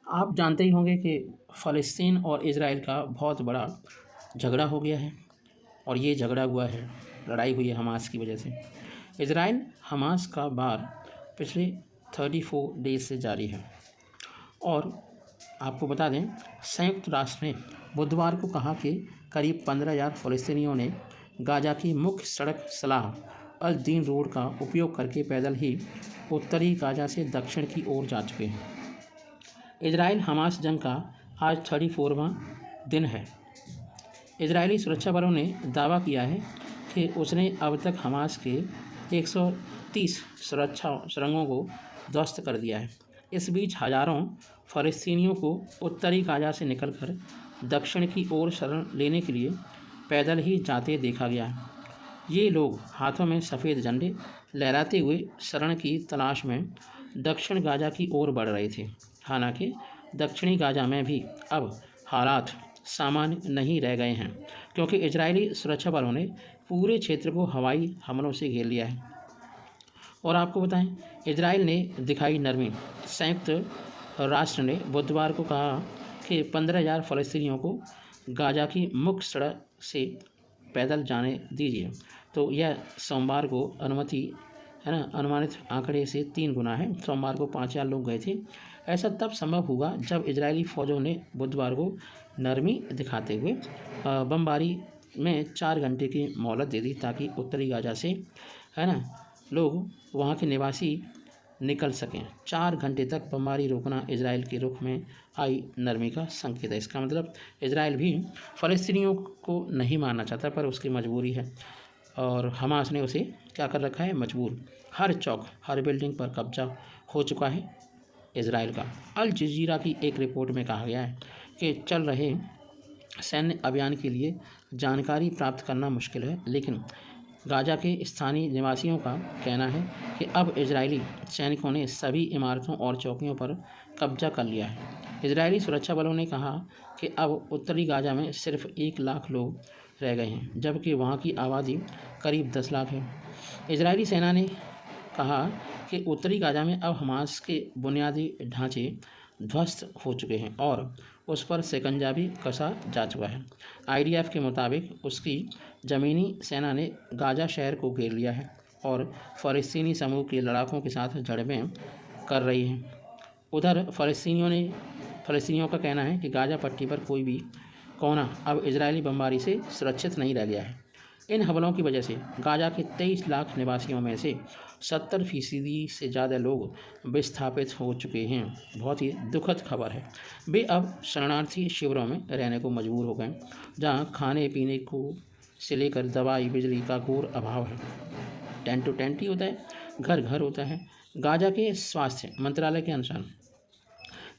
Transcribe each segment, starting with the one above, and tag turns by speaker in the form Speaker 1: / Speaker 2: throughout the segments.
Speaker 1: आप जानते ही होंगे कि फ़लस्तीन और इज़राइल का बहुत बड़ा झगड़ा हो गया है और ये झगड़ा हुआ है, लड़ाई हुई है हमास की वजह से। इज़राइल हमास का वार पिछले 34 डेज से जारी है और आपको बता दें, संयुक्त राष्ट्र ने बुधवार को कहा कि करीब 15,000 फ़लस्तीनियों ने गाज़ा की मुख्य सड़क सलाह अल दीन रोड का उपयोग करके पैदल ही उत्तरी गाज़ा से दक्षिण की ओर जा चुके हैं। इजराइल हमास जंग का आज 34वां दिन है। इजरायली सुरक्षा बलों ने दावा किया है कि उसने अब तक हमास के 130 सुरक्षा सुरंगों को ध्वस्त कर दिया है। इस बीच हजारों फ़लस्तीनियों को उत्तरी गाज़ा से निकलकर दक्षिण की ओर शरण लेने के लिए पैदल ही जाते देखा गया है। ये लोग हाथों में सफ़ेद झंडे लहराते हुए शरण की तलाश में दक्षिण गाज़ा की ओर बढ़ रहे थे। हालांकि दक्षिणी गाज़ा में भी अब हालात सामान्य नहीं रह गए हैं, क्योंकि इजरायली सुरक्षा बलों ने पूरे क्षेत्र को हवाई हमलों से घेर लिया है। और आपको बताएं, इजराइल ने दिखाई नरमी। संयुक्त राष्ट्र ने बुधवार को कहा कि 15,000 फ़लस्तीनियों को गाज़ा की मुख्य सड़क से पैदल जाने दीजिए। तो यह सोमवार को अनुमति है ना, अनुमानित आंकड़े से 3 गुना है। सोमवार को 5,000 लोग गए थे। ऐसा तब संभव हुआ जब इजरायली फ़ौजों ने बुधवार को नरमी दिखाते हुए बमबारी में 4 घंटे की मोहलत दे दी, ताकि उत्तरी गाज़ा से है ना लोग वहाँ के निवासी निकल सकें। 4 घंटे तक बमबारी रोकना इजराइल के रुख में आई नरमी का संकेत है। इसका मतलब इजराइल भी फ़लस्तीनियों को नहीं मारना चाहता, पर उसकी मजबूरी है और हमास ने उसे क्या कर रखा है, मजबूर। हर चौक, हर बिल्डिंग पर कब्जा हो चुका है इजराइल का। अल जजीरा की एक रिपोर्ट में कहा गया है कि चल रहे सैन्य अभियान के लिए जानकारी प्राप्त करना मुश्किल है, लेकिन गाज़ा के स्थानीय निवासियों का कहना है कि अब इजरायली सैनिकों ने सभी इमारतों और चौकियों पर कब्जा कर लिया है। इजरायली सुरक्षा बलों ने कहा कि अब उत्तरी गाज़ा में सिर्फ 1 लाख लोग रह गए हैं, जबकि वहाँ की आबादी करीब 10 लाख है। इजरायली सेना ने कहा कि उत्तरी गाज़ा में अब हमास के बुनियादी ढांचे ध्वस्त हो चुके हैं और उस पर शिकंजा भी कसा जा चुका है। IDF के मुताबिक उसकी ज़मीनी सेना ने गाज़ा शहर को घेर लिया है और फ़लस्तीनी समूह के लड़ाकों के साथ झड़पें कर रही है। उधर फ़लस्तीनियों का कहना है कि गाज़ा पट्टी पर कोई भी कोना अब इजरायली बमबारी से सुरक्षित नहीं रह गया है। इन हमलों की वजह से गाज़ा के 23 लाख निवासियों में से 70% से ज़्यादा लोग विस्थापित हो चुके हैं। बहुत ही दुखद खबर है। वे अब शरणार्थी शिविरों में रहने को मजबूर हो गए, जहाँ खाने पीने को से लेकर दवाई बिजली का घोर अभाव है। टेंट टू टेंट ही होता है, घर घर होता है। गाज़ा के स्वास्थ्य मंत्रालय के अनुसार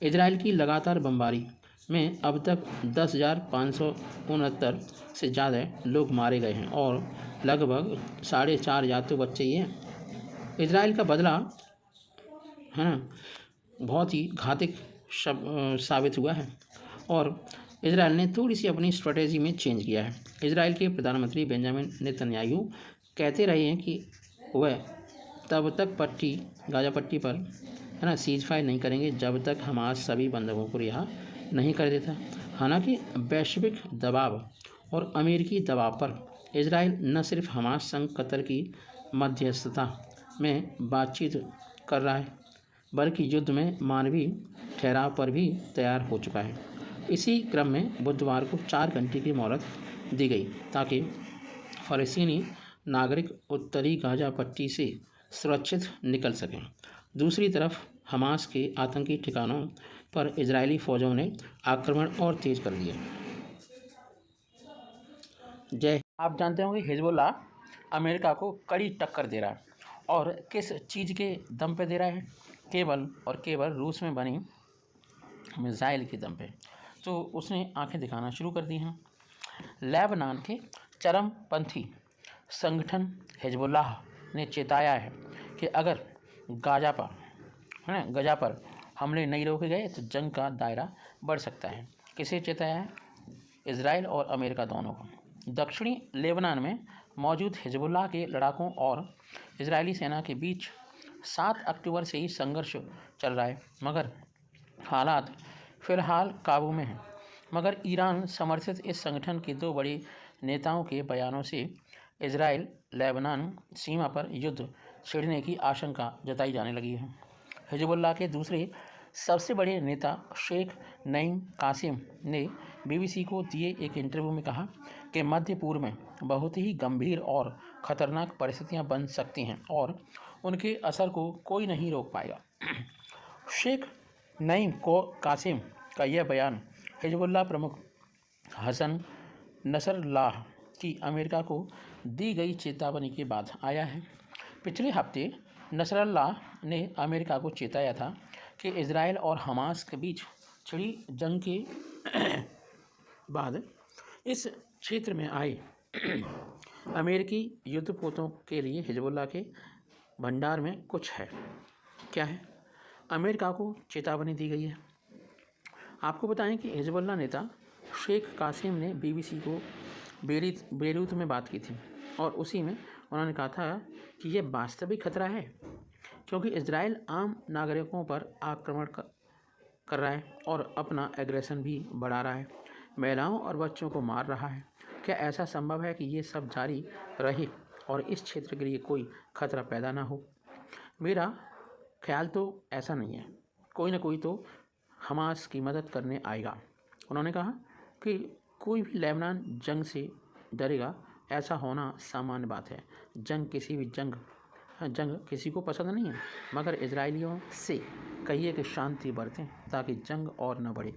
Speaker 1: इजराइल की लगातार बमबारी में अब तक 10,569 से ज़्यादा लोग मारे गए हैं और लगभग 4,500 तो बच्चे ही हैं। इजराइल का बदला है ना बहुत ही घातक साबित हुआ है और इजराइल ने थोड़ी सी अपनी स्ट्रेटेजी में चेंज किया है। इजराइल के प्रधानमंत्री बेंजामिन नेतन्याहू कहते रहे हैं कि वह तब तक गाज़ा पट्टी पर है ना सीज फायर नहीं करेंगे जब तक हमास सभी बंधकों को रिहा नहीं कर देता। हालांकि वैश्विक दबाव और अमेरिकी दबाव पर इजराइल न सिर्फ हमास संग कतर की मध्यस्थता में बातचीत कर रहा है, बल्कि युद्ध में मानवीय ठहराव पर भी तैयार हो चुका है। इसी क्रम में बुधवार को 4 घंटे की मोहलत दी गई, ताकि फ़लस्तीनी नागरिक उत्तरी गाज़ा पट्टी से सुरक्षित निकल सकें। दूसरी तरफ हमास के आतंकी ठिकानों पर इजरायली फ़ौजों ने आक्रमण और तेज कर दिया। आप जानते होंगे हिजबुल्लाह अमेरिका को कड़ी टक्कर दे रहा है और किस चीज़ के दम पे दे रहा है, केवल और केवल रूस में बनी मिसाइल के दम पे। तो उसने आंखें दिखाना शुरू कर दी हैं। लेबनान के चरमपंथी संगठन हिजबुल्लाह ने चेताया है कि अगर गाज़ा पर हमले नहीं रोके गए तो जंग का दायरा बढ़ सकता है। किसे चेताया है? इजराइल और अमेरिका दोनों को। दक्षिणी लेबनान में मौजूद हिजबुल्लाह के लड़ाकों और इजरायली सेना के बीच 7 अक्टूबर से ही संघर्ष चल रहा है, मगर हालात फिलहाल काबू में है, मगर ईरान समर्थित इस संगठन के दो बड़े नेताओं के बयानों से इजराइल लेबनान सीमा पर युद्ध छिड़ने की आशंका जताई जाने लगी है। हिजबुल्लाह के दूसरे सबसे बड़े नेता शेख नईम कासिम ने बीबीसी को दिए एक इंटरव्यू में कहा कि मध्य पूर्व में बहुत ही गंभीर और ख़तरनाक परिस्थितियां बन सकती हैं और उनके असर को कोई नहीं रोक पाएगा। शेख नईम कासिम का यह बयान हिजबुल्लाह प्रमुख हसन नसरल्लाह की अमेरिका को दी गई चेतावनी के बाद आया है। पिछले हफ्ते नसरल्लाह ने अमेरिका को चेताया था कि इजराइल और हमास के बीच छिड़ी जंग के बाद इस क्षेत्र में आए अमेरिकी युद्धपोतों के लिए हिजबुल्लाह के भंडार में कुछ है। क्या है? अमेरिका को चेतावनी दी गई है। आपको बताएं कि हिजबुल्लाह नेता शेख कासिम ने बीबीसी को बेरूत में बात की थी और उसी में उन्होंने कहा था कि यह वास्तविक खतरा है क्योंकि इजराइल आम नागरिकों पर आक्रमण कर रहा है और अपना एग्रेशन भी बढ़ा रहा है, महिलाओं और बच्चों को मार रहा है। क्या ऐसा संभव है कि ये सब जारी रहे और इस क्षेत्र के लिए कोई खतरा पैदा ना हो? मेरा ख्याल तो ऐसा नहीं है। कोई ना कोई तो हमास की मदद करने आएगा। उन्होंने कहा कि कोई भी लेबनान जंग से डरेगा, ऐसा होना सामान्य बात है। जंग किसी को पसंद नहीं है, मगर इजरायलियों से कहिए कि शांति बरतें ताकि जंग और न बढ़े।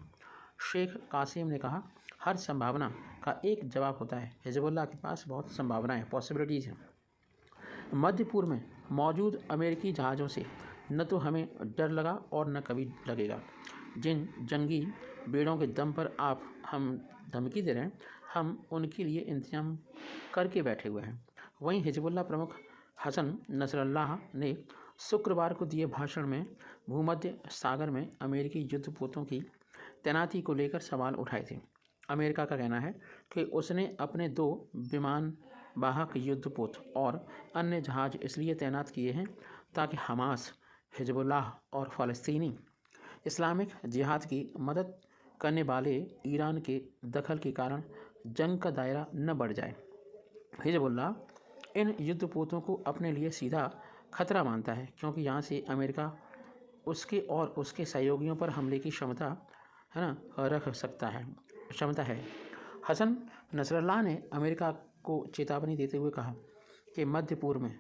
Speaker 1: शेख कासिम ने कहा, हर संभावना का एक जवाब होता है। हिजबुल्लाह के पास बहुत संभावनाएं, पॉसिबिलिटीज़ हैं। मध्य पूर्व में मौजूद अमेरिकी जहाज़ों से न तो हमें डर लगा और न कभी लगेगा। जिन जंगी बेड़ों के दम पर आप हम धमकी दे रहे हैं, हम उनके लिए इंतजाम करके बैठे हुए हैं। वहीं हिजबुल्लाह प्रमुख हसन नसरल्लाह ने शुक्रवार को दिए भाषण में भूमध्य सागर में अमेरिकी युद्धपोतों की तैनाती को लेकर सवाल उठाए थे। अमेरिका का कहना है कि उसने अपने 2 विमान वाहक युद्धपोत और अन्य जहाज़ इसलिए तैनात किए हैं ताकि हमास, हिजबुल्लाह और फ़लस्तीनी इस्लामिक जिहाद की मदद करने वाले ईरान के दखल के कारण जंग का दायरा न बढ़ जाए। हिजबुल्लाह इन युद्धपोतों को अपने लिए सीधा खतरा मानता है क्योंकि यहाँ से अमेरिका उसके और उसके सहयोगियों पर हमले की क्षमता है। हसन नसरल्लाह ने अमेरिका को चेतावनी देते हुए कहा कि मध्य पूर्व में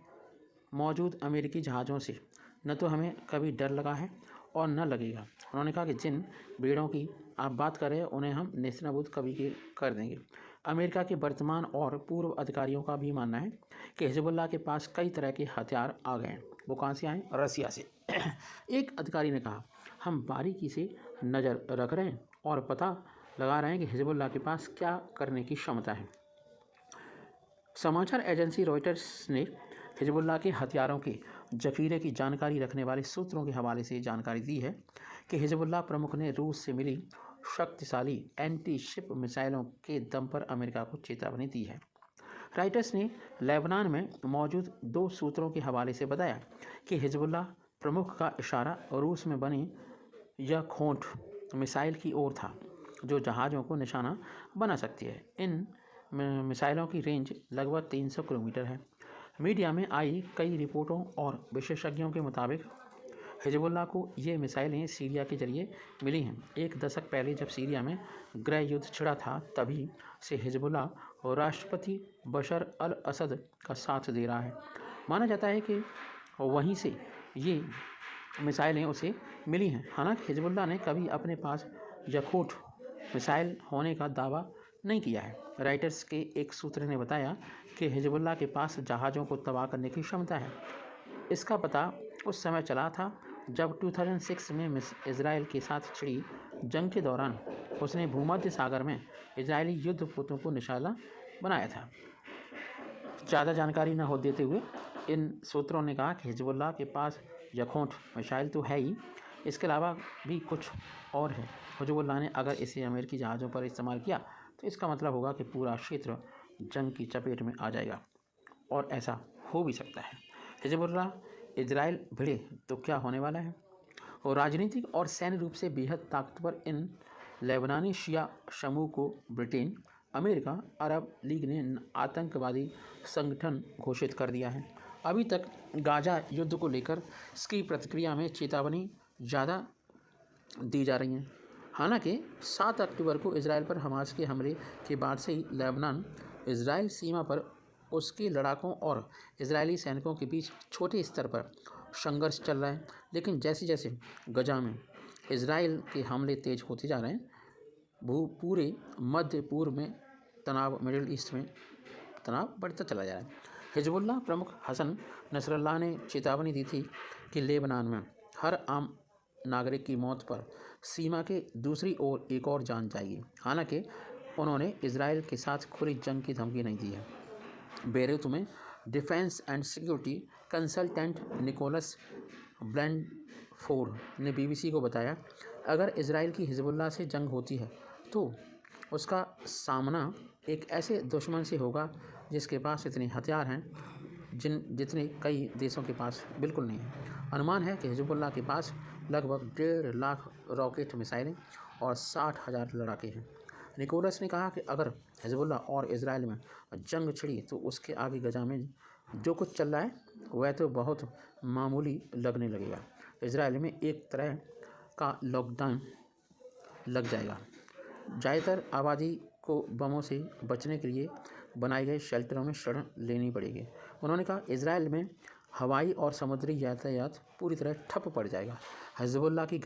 Speaker 1: मौजूद अमेरिकी जहाज़ों से न तो हमें कभी डर लगा है और न लगेगा। उन्होंने कहा कि जिन बेड़ों की आप बात कर रहे हैं उन्हें हम नेस्तनाबूद कभी के कर देंगे। अमेरिका के वर्तमान और पूर्व अधिकारियों का भी मानना है कि हिजबुल्लाह के पास कई तरह के हथियार आ गए हैं। वो कहाँ से आए? रसिया से। एक अधिकारी ने कहा, हम बारीकी से नज़र रख रहे हैं और पता लगा रहे हैं कि हिजबुल्लाह के पास क्या करने की क्षमता है। समाचार एजेंसी रॉयटर्स ने हिजबुल्लाह के हथियारों के जखीरे की जानकारी रखने वाले सूत्रों के हवाले से जानकारी दी है कि हिजबुल्लाह प्रमुख ने रूस से मिली शक्तिशाली एंटी शिप मिसाइलों के दम पर अमेरिका को चेतावनी दी है। रॉयटर्स ने लेबनान में मौजूद 2 सूत्रों के हवाले से बताया कि हिजबुल्लाह प्रमुख का इशारा रूस में बनी यखोंट मिसाइल की ओर था, जो जहाज़ों को निशाना बना सकती है। इन मिसाइलों की रेंज लगभग 300 किलोमीटर है। मीडिया में आई कई रिपोर्टों और विशेषज्ञों के मुताबिक हिजबुल्लाह को ये मिसाइलें सीरिया के जरिए मिली हैं। 1 दशक पहले जब सीरिया में गृह युद्ध छिड़ा था, तभी से हिजबुल्लाह और राष्ट्रपति बशर अल असद का साथ दे रहा है। माना जाता है कि वहीं से ये मिसाइलें उसे मिली हैं। हालांकि हिजबुल्लाह ने कभी अपने पास यखूट मिसाइल होने का दावा नहीं किया है। रॉयटर्स के एक सूत्र ने बताया कि हिजबुल्लाह के पास जहाज़ों को तबाह करने की क्षमता है। इसका पता उस समय चला था जब 2006 में इजराइल के साथ छिड़ी जंग के दौरान उसने भूमध्य सागर में इजरायली युद्धपोतों को निशाना बनाया था। ज़्यादा जानकारी न हो देते हुए इन सूत्रों ने कहा कि हिजबुल्लाह के पास यखोंट मिसाइल तो है ही, इसके अलावा भी कुछ और है। हिजबुल्लाह ने अगर इसे अमेरिकी जहाज़ों पर इस्तेमाल किया तो इसका मतलब होगा कि पूरा क्षेत्र जंग की चपेट में आ जाएगा, और ऐसा हो भी सकता है। हिजबुल्लाह इजराइल भिड़े तो क्या होने वाला है? और राजनीतिक और सैन्य रूप से बेहद ताकतवर इन लेबनानी शिया समूह को ब्रिटेन, अमेरिका, अरब लीग ने आतंकवादी संगठन घोषित कर दिया है। अभी तक गाजा युद्ध को लेकर इसकी प्रतिक्रिया में चेतावनी ज़्यादा दी जा रही हैं। हालांकि 7 अक्टूबर को इजराइल पर हमास के हमले के बाद से ही लेबनान इजराइल सीमा पर उसके लड़ाकों और इजरायली सैनिकों के बीच छोटे स्तर पर संघर्ष चल रहा है। लेकिन जैसे जैसे गजा में इजराइल के हमले तेज होते जा रहे हैं, पूरे मध्य पूर्व में तनाव, मिडिल ईस्ट में तनाव बढ़ता चला जा रहा है। हिजबुल्लाह प्रमुख हसन नसरल्लाह ने चेतावनी दी थी कि लेबनान में हर आम नागरिक की मौत पर सीमा के दूसरी ओर एक और जान जाएगी। हालांकि उन्होंने इजराइल के साथ खुली जंग की धमकी नहीं दी है। बेरूत में defence and security consultant Nicholas Blandford ने बीबीसी को बताया, अगर इजराइल की हिजबुल्लाह से जंग होती है तो उसका सामना एक ऐसे दुश्मन से होगा जिसके पास इतने हथियार हैं जितने कई देशों के पास बिल्कुल नहीं है। अनुमान है कि हिजबुल्लाह के पास लगभग 1.5 लाख रॉकेट मिसाइलें और 60,000 लड़ाके हैं। निकोलस ने कहा कि अगर हिजबुल्लाह और इजराइल में जंग छिड़ी तो उसके आगे गजा में जो कुछ चल रहा है वह तो बहुत मामूली लगने लगेगा। इजराइल में एक तरह का लॉकडाउन लग जाएगा। ज़्यादातर आबादी को बमों से बचने के लिए बनाए गए शेल्टरों में शरण लेनी पड़ेगी। उन्होंने कहा, इजराइल में हवाई और समुद्री यातायात पूरी तरह ठप पड़ जाएगा। हिजबुल्लाह की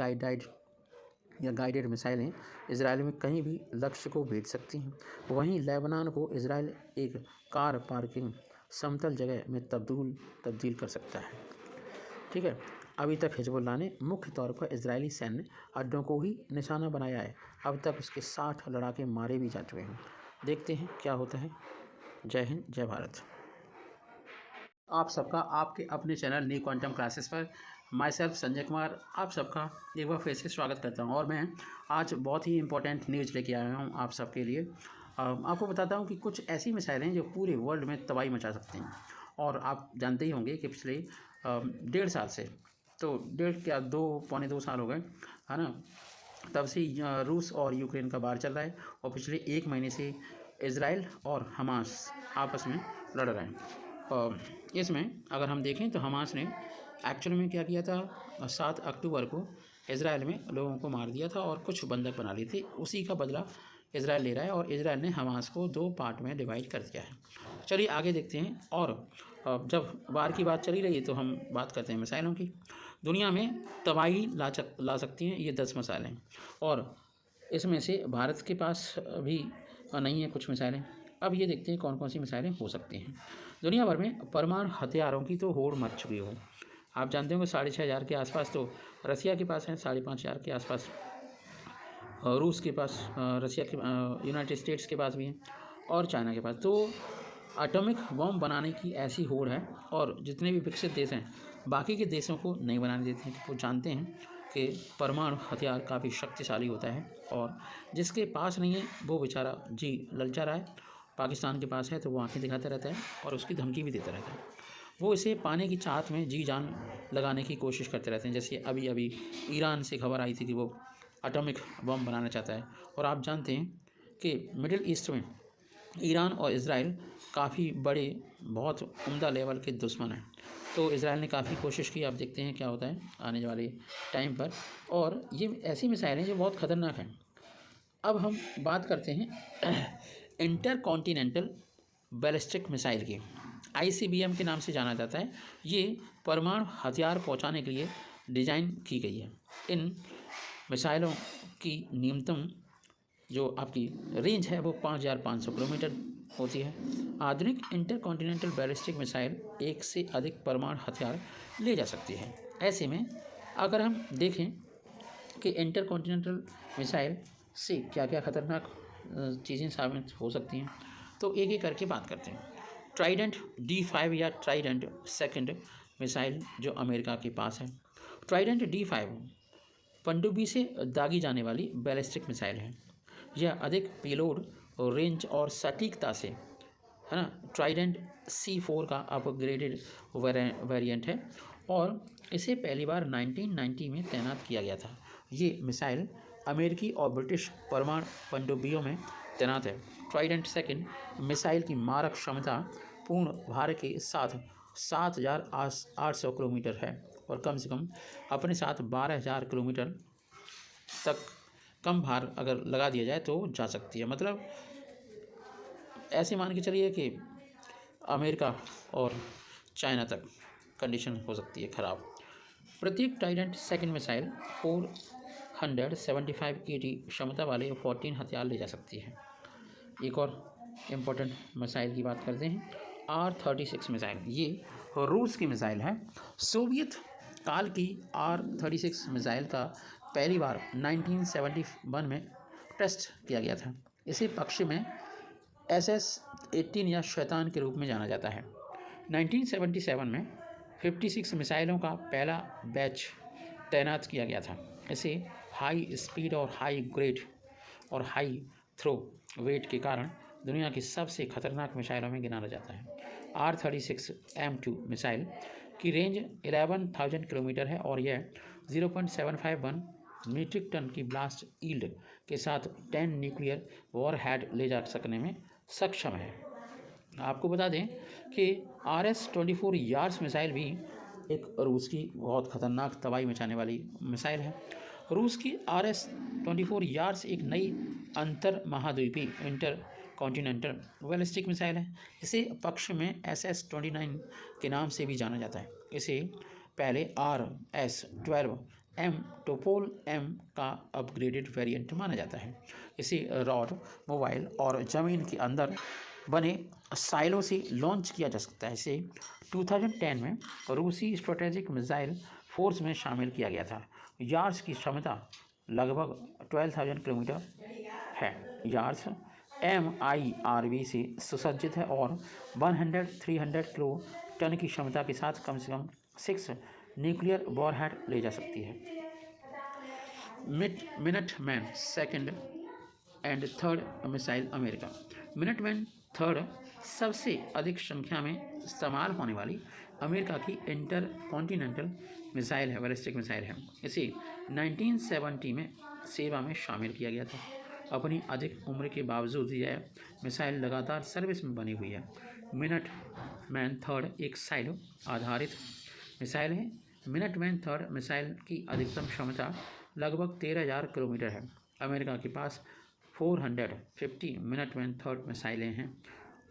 Speaker 1: गाइडेड मिसाइलें इजराइल में कहीं भी लक्ष्य को भेज सकती हैं। वहीं लेबनान को इजराइल एक कार पार्किंग समतल जगह में तब्दील कर सकता है। ठीक है, अभी तक हिजबुल्लाह ने मुख्य तौर पर इजरायली सैन्य अड्डों को ही निशाना बनाया है। अब तक उसके 60 लड़ाके मारे भी जा चुके हैं। देखते हैं क्या होता है। जय हिंद, जय भारत। आप सबका आपके अपने चैनल न्यू क्वांटम क्लासेस पर माई सेल्फ संजय कुमार आप सबका एक बार फिर से स्वागत करता हूं। और मैं आज बहुत ही इंपॉर्टेंट न्यूज़ लेके आया हूं आप सबके लिए। आपको बताता हूं कि कुछ ऐसी मिसाइलें जो पूरे वर्ल्ड में तबाही मचा सकती हैं। और आप जानते ही होंगे कि पिछले 1.5 साल से, तो 2 साल हो गए, है ना, तब से रूस और यूक्रेन का वार चल रहा है। और पिछले 1 महीने से इजराइल और हमास आपस में लड़ रहे हैं। इसमें अगर हम देखें तो हमास ने एक्चुअल में क्या किया था, 7 अक्टूबर को इजराइल में लोगों को मार दिया था और कुछ बंधक बना लिए थे। उसी का बदला इजराइल ले रहा है और इजराइल ने हमास को 2 पार्ट में डिवाइड कर दिया है। चलिए आगे देखते हैं। और जब वार की बात चली रही है तो हम बात करते हैं मिसाइलों की। दुनिया में तबाही ला सकती हैं ये 10 मिसाइलें, और इसमें से भारत के पास भी नहीं है कुछ मिसाइलें। अब ये देखते हैं कौन कौन सी मिसाइलें हो सकती हैं। दुनिया भर में परमाणु हथियारों की तो होड़ मच चुकी हो। आप जानते होंगे 6,500 के आसपास तो रसिया के पास है, 5,500 के आसपास रूस के पास, रसिया के यूनाइटेड स्टेट्स के पास भी हैं, और चाइना के पास। तो एटॉमिक बम बनाने की ऐसी होड़ है, और जितने भी विकसित देश हैं बाकी के देशों को नहीं बनाने देते हैं। वो जानते हैं कि परमाणु हथियार काफ़ी शक्तिशाली होता है, और जिसके पास नहीं है वो बेचारा जी ललचा रहा है। पाकिस्तान के पास है तो वो आंखें दिखाता रहता है और उसकी धमकी भी देता रहता है। वो इसे पाने की चाहत में जी जान लगाने की कोशिश करते रहते हैं। जैसे अभी अभी ईरान से खबर आई थी कि वो एटॉमिक बम बनाना चाहता है। और आप जानते हैं कि मिडिल ईस्ट में ईरान और इजराइल काफ़ी बड़े, बहुत उम्दा लेवल के दुश्मन हैं। तो इजराइल ने काफ़ी कोशिश की। आप देखते हैं क्या होता है आने वाले टाइम पर। और ये ऐसी मिसाइलें जो बहुत ख़तरनाक हैं। अब हम बात करते हैं इंटरकॉन्टिनेंटल बैलिस्टिक मिसाइल की। ICBM के नाम से जाना जाता है। ये परमाणु हथियार पहुंचाने के लिए डिज़ाइन की गई है। इन मिसाइलों की न्यूनतम जो आपकी रेंज है वो 5,500 किलोमीटर होती है। आधुनिक इंटरकॉन्टिनेंटल बैलिस्टिक मिसाइल एक से अधिक परमाणु हथियार ले जा सकती है। ऐसे में अगर हम देखें कि इंटरकॉन्टिनेंटल मिसाइल से क्या क्या ख़तरनाक चीज़ें साबित हो सकती हैं, तो एक एक करके बात करते हैं। ट्राइडेंट D5 या ट्राइडेंट सेकंड मिसाइल जो अमेरिका के पास है। ट्राइडेंट D5 पनडुब्बी से दागी जाने वाली बैलिस्टिक मिसाइल है। यह अधिक पेलोड और रेंज और सटीकता से, है ना, ट्राइडेंट C4 का अपग्रेडेड वेरिएंट है। और इसे पहली बार 1990 में तैनात किया गया था। ये मिसाइल अमेरिकी और ब्रिटिश परमाणु पनडुब्बियों में तैनात है। ट्राइडेंट सेकंड मिसाइल की मारक क्षमता पूर्ण भार के साथ 7,800 किलोमीटर है और कम से कम अपने साथ 12,000 किलोमीटर तक कम भार अगर लगा दिया जाए तो जा सकती है। मतलब ऐसे मान के चलिए कि अमेरिका और चाइना तक कंडीशन हो सकती है ख़राब। प्रत्येक ट्राइडेंट सेकंड मिसाइल 475 kg क्षमता वाले 14 हथियार ले जा सकती है। एक और इम्पोर्टेंट मिसाइल की बात करते हैं, R-36 मिसाइल। ये रूस की मिसाइल है। सोवियत काल की R-36 मिसाइल का पहली बार 1971 में टेस्ट किया गया था। इसे पश्चिम में SS-18 या शैतान के रूप में जाना जाता है। 1977 में 56 मिसाइलों का पहला बैच तैनात किया गया था। इसे हाई स्पीड और हाई ग्रेड और हाई थ्रो वेट के कारण दुनिया की सबसे खतरनाक मिसाइलों में गिना जाता है। R-36 M2 मिसाइल की रेंज 11,000 किलोमीटर है और यह 0.751 मीट्रिक टन की ब्लास्ट यील्ड के साथ 10 न्यूक्लियर वॉरहेड ले जा सकने में सक्षम है। आपको बता दें कि RS-24 यार्स मिसाइल भी एक रूस की बहुत खतरनाक तबाही मचाने वाली मिसाइल है। रूस की RS-24 यार्स एक नई अंतर महाद्वीपीय इंटर कॉन्टिनेंटल बैलिस्टिक मिसाइल है। इसे पश्चिम में SS-29 के नाम से भी जाना जाता है। इसे पहले RS-12 M टोपोल M का अपग्रेडेड वेरिएंट माना जाता है। इसे रॉड, मोबाइल और ज़मीन के अंदर बने साइलो से लॉन्च किया जा सकता है। इसे 2010 में रूसी स्ट्रेटेजिक मिसाइल फोर्स में शामिल किया गया था। यार्स की क्षमता लगभग 12,000 किलोमीटर है। यार्स MIRV से सुसज्जित है और 100-300 किलो टन की क्षमता के साथ कम से कम 6 न्यूक्लियर वॉरहेड ले जा सकती है। Minuteman second and third missile America. Minuteman third सबसे अधिक संख्या में इस्तेमाल होने वाली अमेरिका की इंटर कॉन्टिनेंटल मिसाइल है, बैलिस्टिक मिसाइल है। इसे 1970 में सेवा में शामिल किया गया था। अपनी अधिक उम्र के बावजूद यह मिसाइल लगातार सर्विस में बनी हुई है। मिनटमैन थर्ड एक साइलो आधारित मिसाइल है। मिनटमैन थर्ड मिसाइल की अधिकतम क्षमता लगभग 13,000 किलोमीटर है। अमेरिका के पास 450 मिनटमैन थर्ड मिसाइलें हैं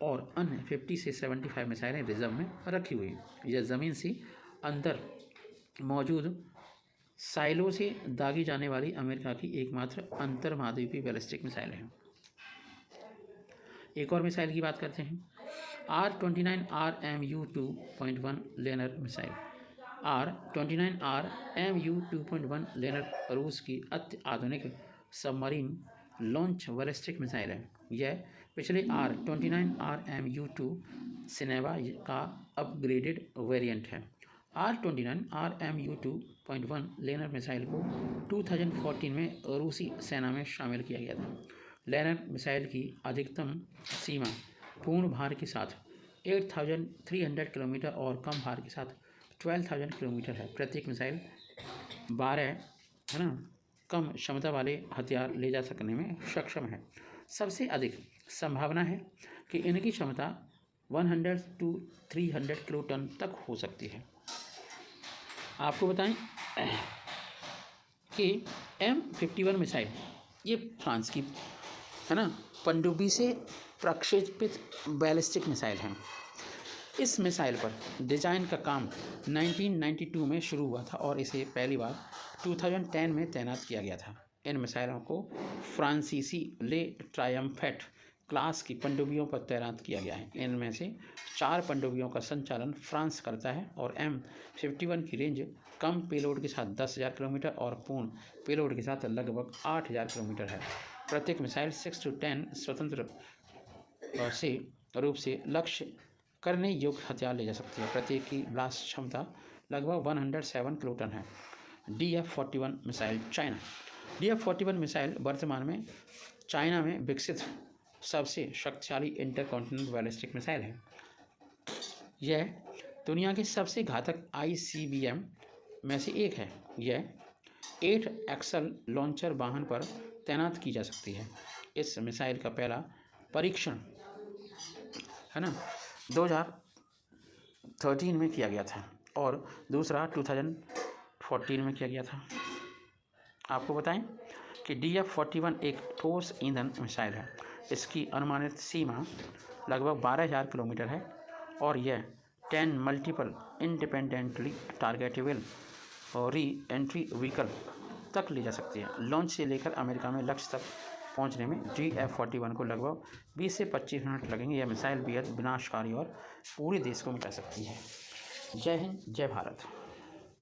Speaker 1: और अन्य 50 से 75 मिसाइलें रिजर्व में रखी हुई हैं। यह ज़मीन से अंदर मौजूद साइलो से दागी जाने वाली अमेरिका की एकमात्र अंतर महाद्वीपीय बैलिस्टिक मिसाइल है। एक और मिसाइल की बात करते हैं, R-29R MU-2.1 learner missile. R-29R MU-2.1 learner रूस की अत्याधुनिक सबमरीन लॉन्च बैलिस्टिक मिसाइल है। यह पिछले R-29R MU-2 सिनेवा का अपग्रेडेड वेरिएंट है। R-29R MU-2.1 लेनर मिसाइल को 2014 में रूसी सेना में शामिल किया गया था। लेनर मिसाइल की अधिकतम सीमा पूर्ण भार के साथ 8,300 किलोमीटर और कम भार के साथ 12,000 किलोमीटर है। प्रत्येक मिसाइल 12 कम क्षमता वाले हथियार ले जा सकने में सक्षम है। सबसे अधिक संभावना है कि इनकी क्षमता 100 to 300 किलो टन तक हो सकती है। आपको बताएं कि M51 मिसाइल ये फ्रांस की है ना पनडुब्बी से प्रक्षेपित बैलिस्टिक मिसाइल है। इस मिसाइल पर डिज़ाइन का काम 1992 में शुरू हुआ था और इसे पहली बार 2010 में तैनात किया गया था। इन मिसाइलों को फ्रांसीसी ले ट्रायम्फेट क्लास की पनडुब्बियों पर तैनात किया गया है। इनमें से 4 पनडुब्बियों का संचालन फ्रांस करता है और M51 की रेंज कम पेलोड के साथ 10,000 किलोमीटर और पूर्ण पेलोड के साथ लगभग 8,000 किलोमीटर है। प्रत्येक मिसाइल 6 to 10 स्वतंत्र से रूप से लक्ष्य करने योग्य हथियार ले जा सकती है। प्रत्येक की ब्लास्ट क्षमता लगभग 107 किलो टन है। DF-41 missile China. DF-41 missile वर्तमान में चाइना में विकसित सबसे शक्तिशाली इंटरकॉन्टिनेंटल बैलिस्टिक मिसाइल है। यह दुनिया के सबसे घातक ICBM में से एक है। यह 8 एक्सल लॉन्चर वाहन पर तैनात की जा सकती है। इस मिसाइल का पहला परीक्षण है ना 2013 में किया गया था और दूसरा 2014 में किया गया था। आपको बताएं कि DF-41 एक ठोस ईंधन मिसाइल है। इसकी अनुमानित सीमा लगभग 12,000 किलोमीटर है और यह 10 मल्टीपल इंडिपेंडेंटली टारगेटेबल और री एंट्री व्हीकल तक ले जा सकती है। लॉन्च से लेकर अमेरिका में लक्ष्य तक पहुंचने में DF-41 को लगभग 20 से 25 मिनट लगेंगे। यह मिसाइल बेहद विनाशकारी और पूरे देश को मिटा सकती है। जय हिंद, जय भारत।